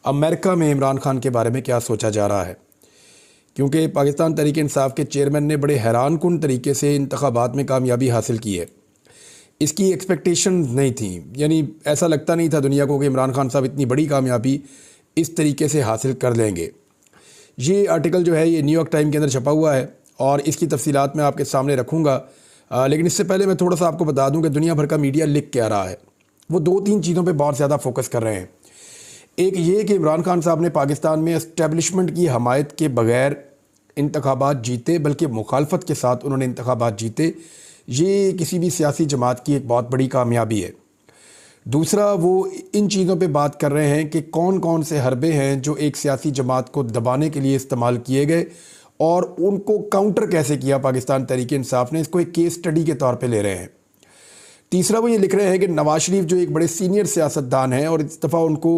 America में इमरान खान के बारे में क्या सोचा जा रहा है, क्योंकि पाकिस्तान तहरीक इंसाफ के चेयरमैन ने बड़े हैरानकुन तरीके से इंतखाबात में कामयाबी हासिल की है। इसकी एक्सपेक्टेशन नहीं थी, यानी ऐसा लगता नहीं था दुनिया को कि इमरान खान साहब इतनी बड़ी कामयाबी इस तरीके से हासिल कर लेंगे। ये आर्टिकल जो है ये न्यूयॉर्क टाइम के अंदर छपा हुआ है और इसकी तफसीलात मैं आपके सामने रखूँगा। लेकिन इससे पहले मैं थोड़ा सा आपको बता दूं कि दुनिया भर का मीडिया लिख क्या रहा है। वो दो तीन चीज़ों पे बहुत ज़्यादा फोकस कर रहे हैं। एक ये कि इमरान खान साहब ने पाकिस्तान में इस्टेब्लिशमेंट की हमायत के बगैर इंतखाबात जीते, बल्कि मुखालफत के साथ उन्होंने इंतखाबात जीते। ये किसी भी सियासी जमात की एक बहुत बड़ी कामयाबी है। दूसरा, वो इन चीज़ों पे बात कर रहे हैं कि कौन कौन से हरबे हैं जो एक सियासी जमात को दबाने के लिए इस्तेमाल किए गए और उनको काउंटर कैसे किया पाकिस्तान तहरीक इंसाफ ने। इसको एक केस स्टडी के तौर पे ले रहे हैं। तीसरा, वो ये लिख रहे हैं कि नवाज शरीफ जो एक बड़े सीनियर सियासतदान हैं और इस दफ़ा उनको